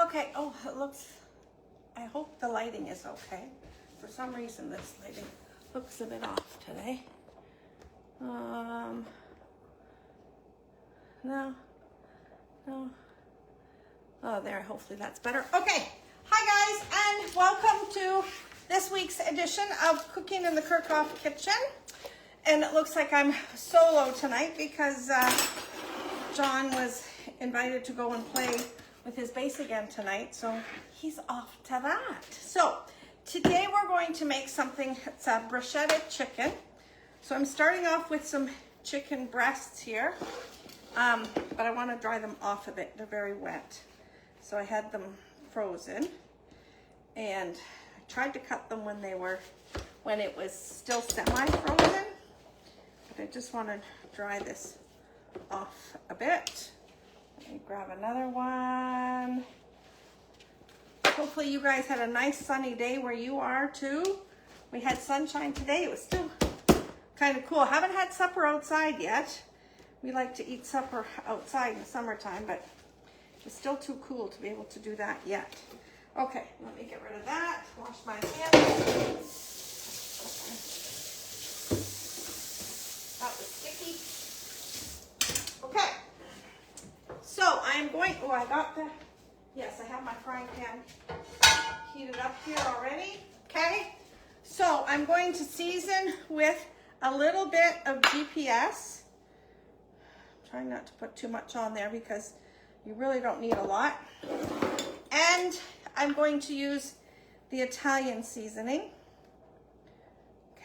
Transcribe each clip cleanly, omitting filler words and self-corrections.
Okay, oh, it looks, I hope the lighting is okay. For some reason, this lighting looks a bit off today. No. Oh, there, hopefully that's better. Okay, hi guys, and welcome to this week's edition of Cooking in the Kirchhoff Kitchen. And it looks like I'm solo tonight because John was invited to go and play with his bass again tonight, so he's off to that. So today we're going to make something, it's a bruschetta chicken. So I'm starting off with some chicken breasts here, but I want to dry them off a bit. They're very wet. So I had them frozen, and I tried to cut them when it was still semi-frozen, but I just want to dry this off a bit. Let me grab another one. Hopefully you guys had a nice sunny day where you are too. We had sunshine today. It was still kind of cool. Haven't had supper outside yet. We like to eat supper outside in the summertime, but it's still too cool to be able to do that yet. Okay, let me get rid of that. Wash my hands. That was sticky. Okay. So I'm going, yes, I have my frying pan heated up here already. Okay. So I'm going to season with a little bit of GPS. I'm trying not to put too much on there because you really don't need a lot. And I'm going to use the Italian seasoning.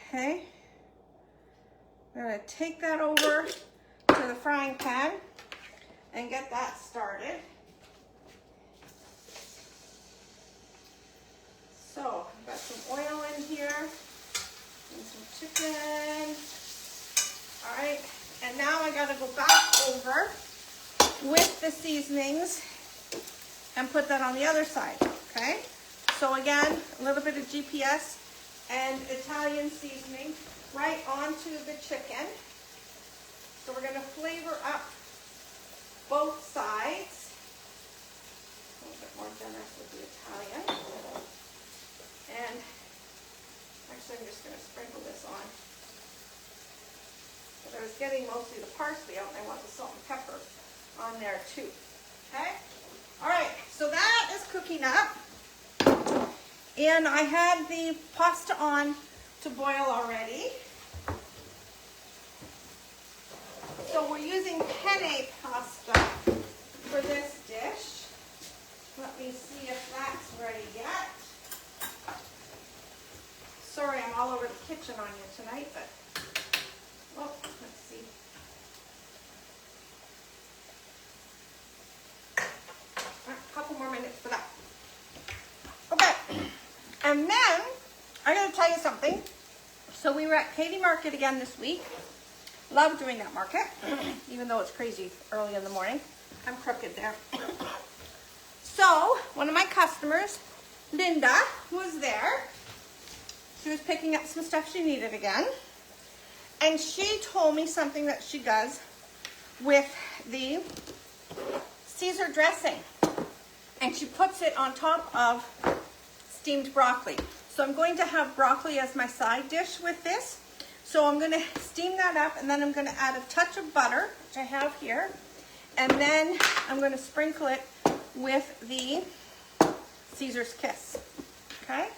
Okay. I'm going to take that over to the frying pan and get that started. So I've got some oil in here and some chicken. All right, and now I gotta go back over with the seasonings and put that on the other side, okay? So again, a little bit of GPS and Italian seasoning right onto the chicken. So we're gonna flavor up both sides. A little bit more generous with the Italian. And actually I'm just gonna sprinkle this on. But I was getting mostly the parsley out and I want the salt and pepper on there too. Okay? All right, so that is cooking up. And I had the pasta on to boil already. So we're using penne pasta for this dish. Let me see if that's ready yet. Sorry, I'm all over the kitchen on you tonight, but, well, let's see. A couple more minutes for that. Okay, and then I gotta tell you something. So we were at Katy Market again this week. Love doing that market, even though it's crazy early in the morning. I'm crooked there. So one of my customers, Linda, was there. She was picking up some stuff she needed again. And she told me something that she does with the Caesar dressing. And she puts it on top of steamed broccoli. So I'm going to have broccoli as my side dish with this. So I'm going to steam that up, and then I'm going to add a touch of butter, which I have here. And then I'm going to sprinkle it with the Caesar's Kiss. Okay?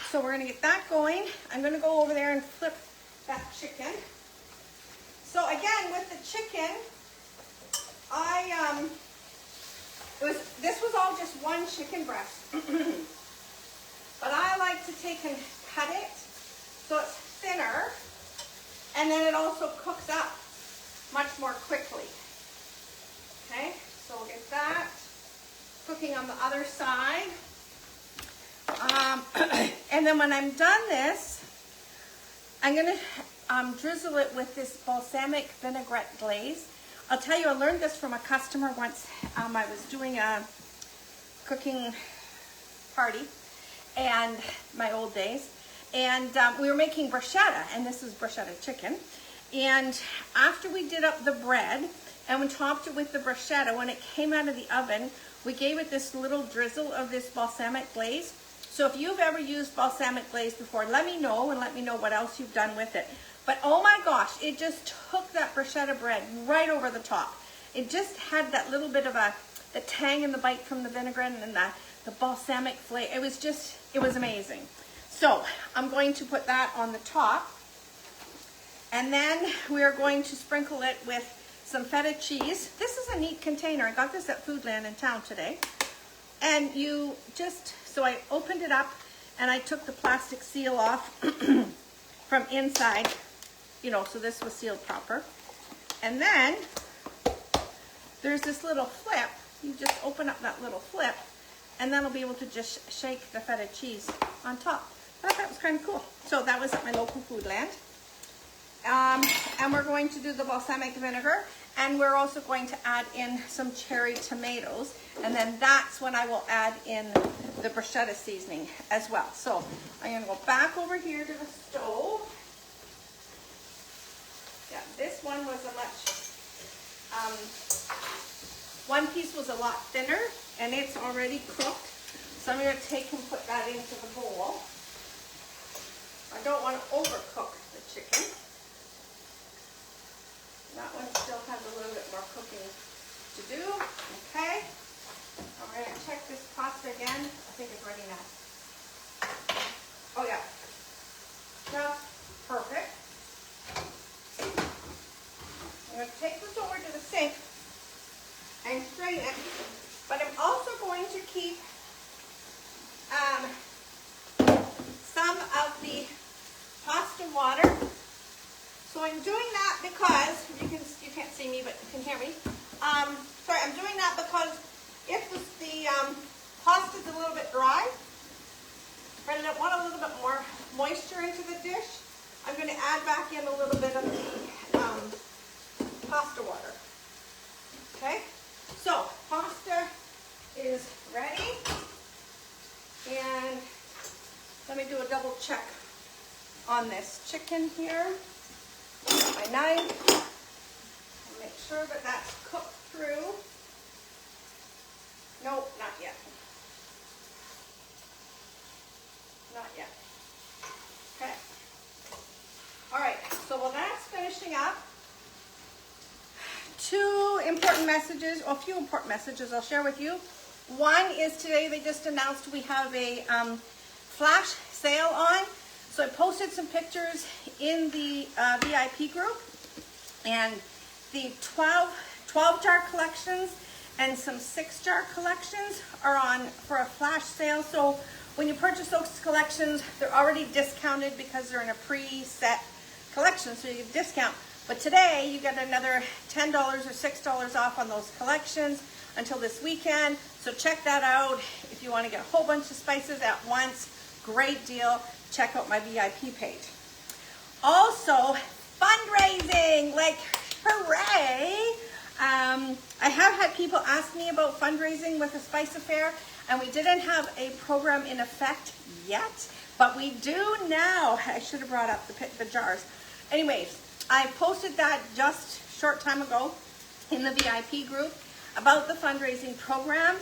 So we're going to get that going. I'm going to go over there and flip that chicken. So again, with the chicken, this was all just one chicken breast. But I like to take and cut it so it's thinner, and then it also cooks up much more quickly. Okay, so we'll get that cooking on the other side. And then when I'm done this, I'm going to drizzle it with this balsamic vinaigrette glaze. I'll tell you, I learned this from a customer once. I was doing a cooking party and my old days, and we were making bruschetta, and this is bruschetta chicken. And after we did up the bread and we topped it with the bruschetta. When it came out of the oven, we gave it this little drizzle of this balsamic glaze. So if you've ever used balsamic glaze before, let me know, and let me know what else you've done with it. But oh my gosh, it just took that bruschetta bread right over the top. It just had that little bit of the tang and the bite from the vinaigrette and the balsamic flavor. It was amazing. So I'm going to put that on the top. And then we're going to sprinkle it with some feta cheese. This is a neat container. I got this at Foodland in town today. And so I opened it up and I took the plastic seal off from inside, so this was sealed proper. And then there's this little flip. You just open up that little flip and then I'll be able to just shake the feta cheese on top. I thought that was kind of cool. So that was at my local Foodland. And we're going to do the balsamic vinegar, and we're also going to add in some cherry tomatoes, and then that's when I will add in the bruschetta seasoning as well. So I'm going to go back over here to the stove. Yeah, this one was one piece was a lot thinner, and it's already cooked. So I'm going to take and put that into the bowl. I don't want to overcook the chicken. That one still has a little bit more cooking to do. Okay. I'm going to check this pasta again. I think it's ready now. Oh yeah. Just perfect. I'm going to take this over to the sink and strain it. But I'm also going to keep some of the pasta water. So I'm doing that because, you can't see me, but you can hear me. Sorry, I'm doing that because if the pasta's a little bit dry, and I want a little bit more moisture into the dish, I'm going to add back in a little bit of the pasta water. Okay, so pasta is ready, and let me do a double check on this chicken here. My knife, and make sure that that's cooked through. Nope, not yet. Not yet. Okay. All right, so while that's finishing up, two important messages, or a few important messages I'll share with you. One is today they just announced we have a flash sale on. So I posted some pictures in the VIP group, and the 12 jar collections and some 6 jar collections are on for a flash sale. So when you purchase those collections, they're already discounted because they're in a pre-set collection, so you get a discount. But today you get another $10 or $6 off on those collections until this weekend. So check that out. If you want to get a whole bunch of spices at once, great deal. Check out my VIP page. Also, fundraising, like hooray! I have had people ask me about fundraising with the Spice Affair, and we didn't have a program in effect yet, but we do now. I should have brought up the jars. Anyways, I posted that just a short time ago in the VIP group about the fundraising program.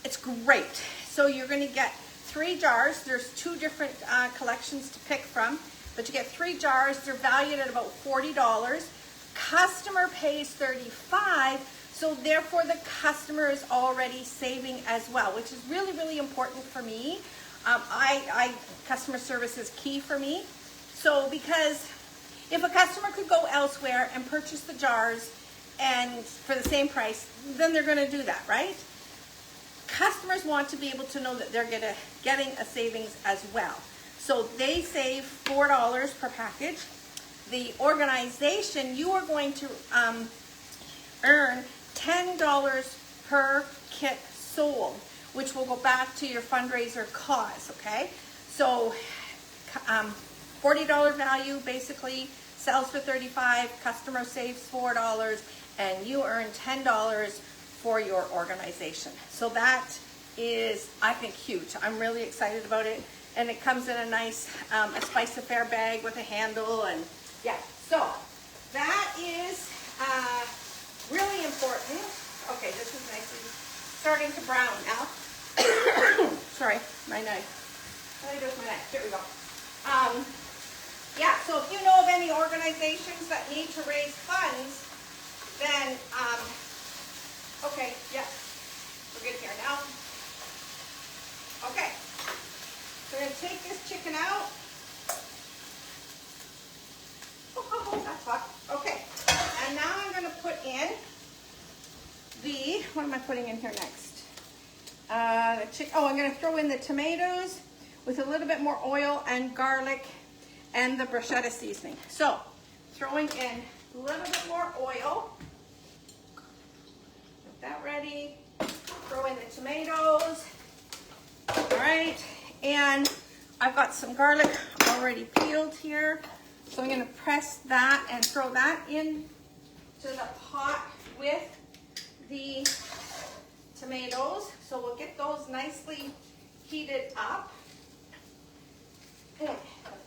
It's great. So you're going to get 3 jars. There's 2 different collections to pick from, but you get 3 jars. They're valued at about $40. Customer pays $35, so therefore the customer is already saving as well, which is really, really important for me. Customer service is key for me. So because if a customer could go elsewhere and purchase the jars and for the same price, then they're going to do that, right? Customers want to be able to know that they're getting a savings as well. So they save $4 per package. The organization, you are going to earn $10 per kit sold, which will go back to your fundraiser cause, okay? So $40 value basically sells for $35, customer saves $4, and you earn $10 for your organization. So that is, I think, huge. I'm really excited about it. And it comes in a nice a Spice Affair bag with a handle, and yeah. So that is really important. brown now. Sorry, my knife. There's my knife. There we go. Yeah, so if you know of any organizations that need to raise funds, then, okay, yeah, we're good here now. Okay, so we're going to take this chicken out. Oh, that's hot. Okay, and now I'm going to put in what am I putting in here next? I'm going to throw in the tomatoes with a little bit more oil and garlic and the bruschetta seasoning. So, throwing in a little bit more oil. Get that ready. Throw in the tomatoes. All right, and I've got some garlic already peeled here. So I'm going to press that and throw that in to the pot with the tomatoes. So we'll get those nicely heated up. With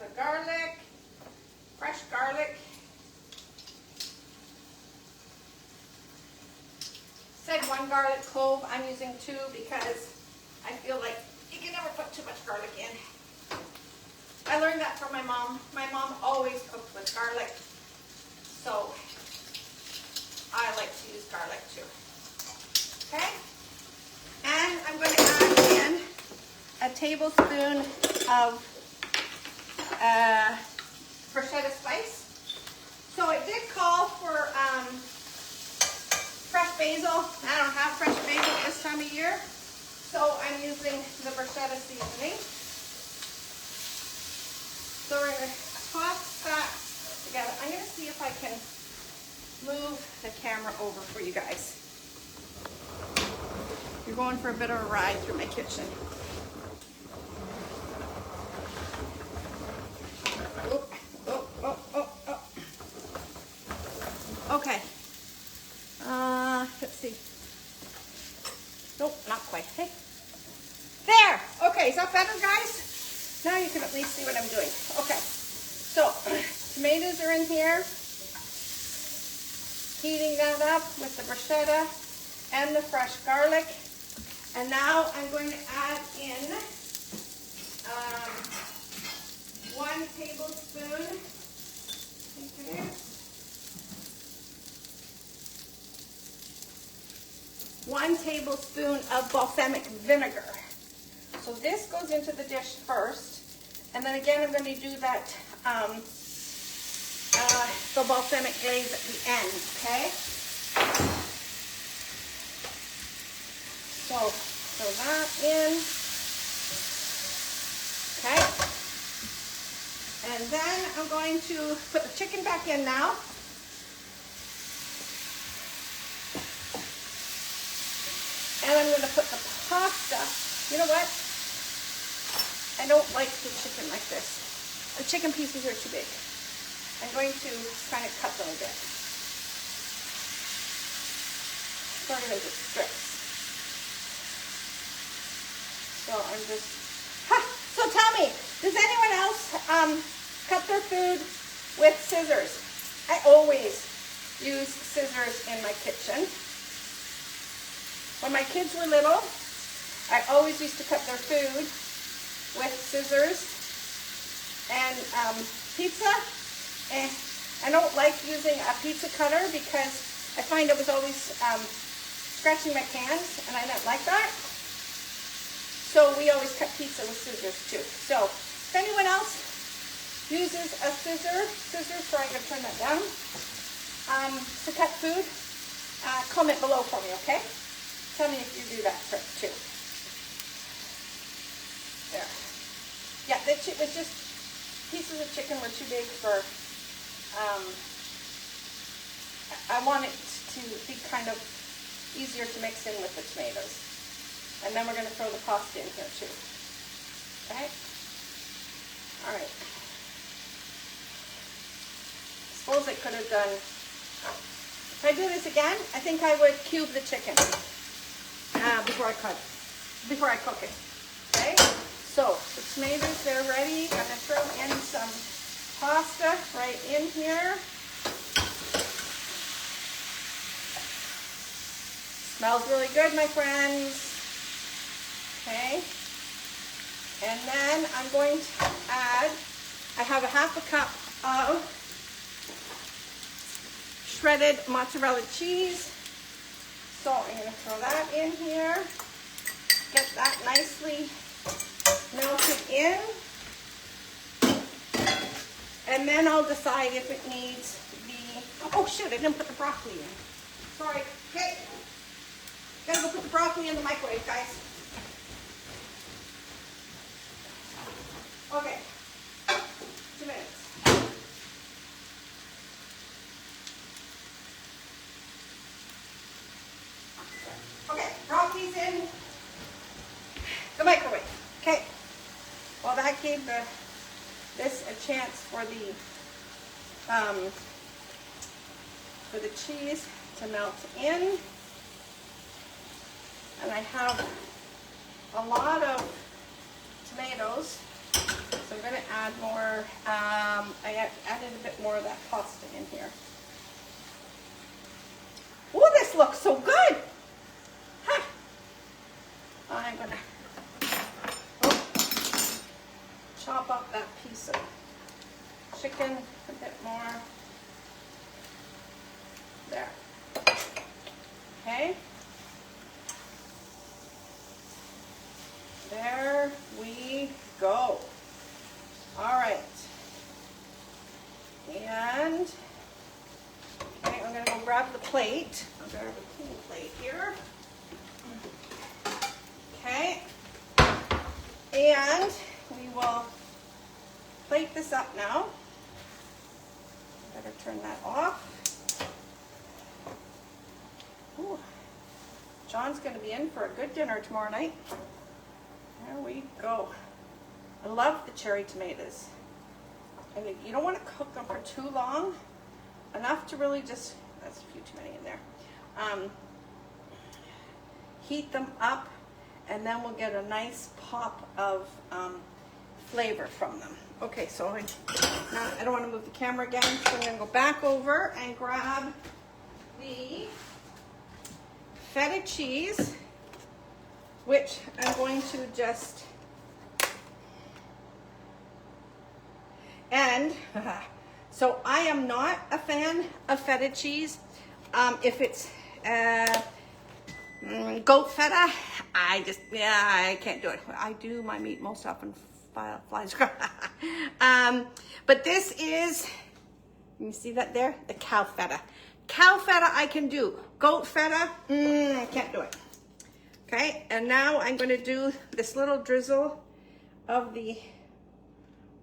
the garlic, fresh garlic. Said 1 garlic clove. I'm using 2 because I feel like you can never put too much garlic in. I learned that from my mom. My mom always cooked with garlic, so I like to use garlic too. Okay? And I'm going to add in a tablespoon of bruschetta spice. So it did call for fresh basil. I don't have fresh basil this time of year, so I'm using the bruschetta seasoning. So we're going to toss that together. I'm going to see if I can move the camera over for you guys. You're going for a bit of a ride through my kitchen. Okay. Let's see. Nope, not quite. Hey. There. Okay, is that better, guys? Now you can at least see what I'm doing. Okay. So, tomatoes are in here. Heating that up with the bruschetta and the fresh garlic. And now I'm going to add in 1 tablespoon, I think it is, 1 tablespoon of balsamic vinegar. So this goes into the dish first, and then again I'm going to do that the balsamic glaze at the end, okay? So throw that in, okay? And then I'm going to put the chicken back in now. And I'm going to put the pasta. You know what? I don't like the chicken like this. The chicken pieces are too big. I'm going to kind of cut them a bit. Sort of into strips. So I'm just... So tell me, does anyone else cut their food with scissors? I always use scissors in my kitchen. When my kids were little, I always used to cut their food with scissors. And pizza, I don't like using a pizza cutter because I find it was always scratching my pans, and I didn't like that. So we always cut pizza with scissors too. So if anyone else uses a scissors, sorry, I'm going to turn that down, to cut food, comment below for me, okay? Tell me if you do that trick too. There. Yeah, it was just, pieces of chicken were too big for, I want it to be kind of easier to mix in with the tomatoes. And then we're going to throw the pasta in here too. Okay? All right. Suppose I could have done, if I do this again, I think I would cube the chicken before I cook it. Okay? So the tomatoes, they're ready. I'm going to throw in some pasta right in here. Smells really good, my friends. Okay. And then I'm going to add, I have a half a cup of shredded mozzarella cheese. So I'm going to throw that in here. Get that nicely melted in. And then I'll decide if it needs the, oh shoot, I didn't put the broccoli in. Sorry. Okay. Gotta go put the broccoli in the microwave, guys. Okay. 2 minutes. Okay, brocoli's in the microwave. Okay. Well, that gave this a chance for the cheese to melt in. And I have a lot of tomatoes, so I'm going to add more. I added a bit more of that pasta in here. Oh, this looks so good! Huh. I'm going to chop up that piece of chicken a bit more. There. Okay. There we go. All right. And okay, I'm going to go grab the plate. I'll grab a clean plate here. Okay. And we will plate this up now. Better turn that off. Ooh. John's going to be in for a good dinner tomorrow night. There we go. I love the cherry tomatoes. And you don't want to cook them for too long. Enough to really just, that's a few too many in there. Heat them up, and then we'll get a nice pop of flavor from them. Okay, so now I don't want to move the camera again, so I'm going to go back over and grab the feta cheese, which I'm going to just, and so I am not a fan of feta cheese. If it's goat feta, I can't do it. I do my meat most often flies. But this is, you see that there? The cow feta. Cow feta I can do. Goat feta, I can't do it. Okay, and now I'm going to do this little drizzle of the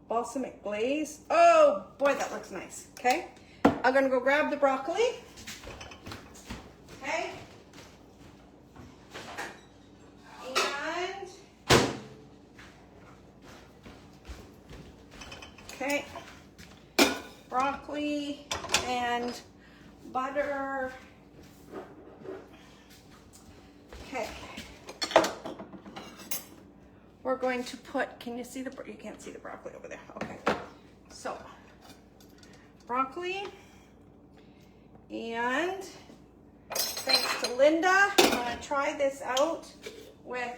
balsamic glaze. Oh boy, that looks nice. Okay, I'm going to go grab the broccoli. Okay. And okay, broccoli and butter. Okay. We're going to put, can you see the, you can't see the broccoli over there. Okay. So, broccoli, and thanks to Linda, I'm going to try this out with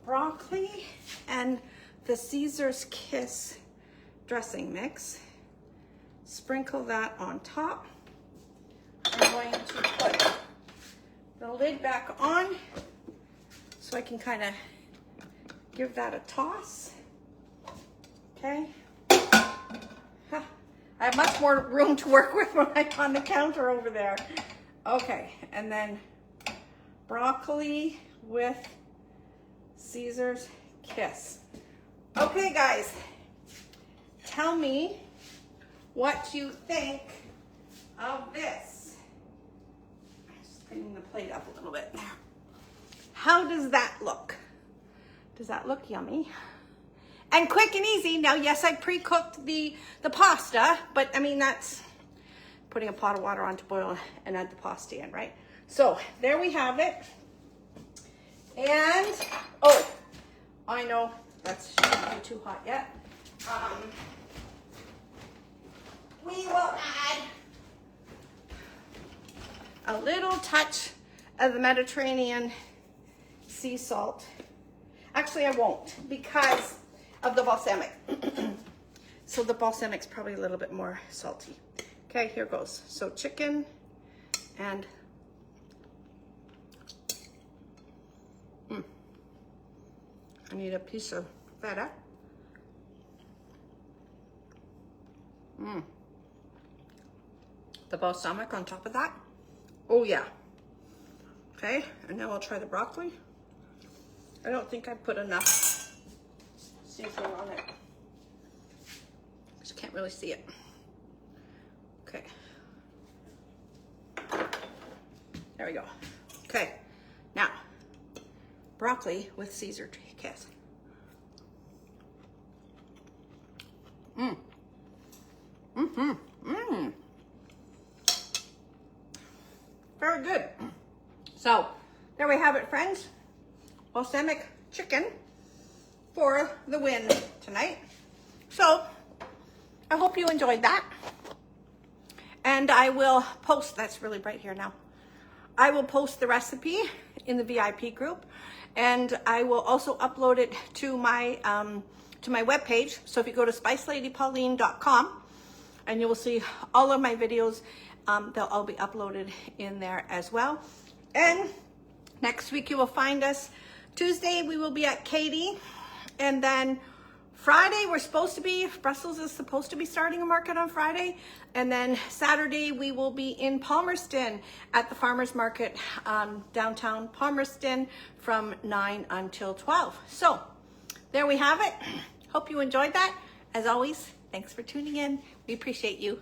broccoli and the Caesar's Kiss dressing mix. Sprinkle that on top. I'm going to put the lid back on so I can kind of give that a toss. Okay. Huh. I have much more room to work with when I'm on the counter over there. Okay, and then broccoli with Caesar's Kiss. Okay, guys, tell me what you think of this. I'm just cleaning the plate up a little bit. How does that look? Does that look yummy? And quick and easy. Now, yes, I pre-cooked the pasta, but I mean, that's putting a pot of water on to boil and add the pasta in, right? So there we have it. And, oh, I know that's shouldn't be too hot yet. We will add a little touch of the Mediterranean sea salt. Actually, I won't because of the balsamic. So the balsamic's probably a little bit more salty. Okay, here goes. So chicken and I need a piece of feta. The balsamic on top of that. Oh yeah. Okay, and now I'll try the broccoli. I don't think I put enough seasoning on it. Just can't really see it. Okay. There we go. Okay, now broccoli with Caesar kiss. Very good. So there we have it, friends. Balsamic chicken for the win tonight. So I hope you enjoyed that. And I will post, that's really bright here now. I will post the recipe in the VIP group, and I will also upload it to my webpage. So if you go to spiceladypauline.com, and you will see all of my videos, they'll all be uploaded in there as well. And next week you will find us. Tuesday we will be at Katie, and then Friday Brussels is supposed to be starting a market on Friday, and then Saturday we will be in Palmerston at the farmers market, downtown Palmerston, from 9 until 12. So there we have it. Hope you enjoyed that. As always, thanks for tuning in. We appreciate you.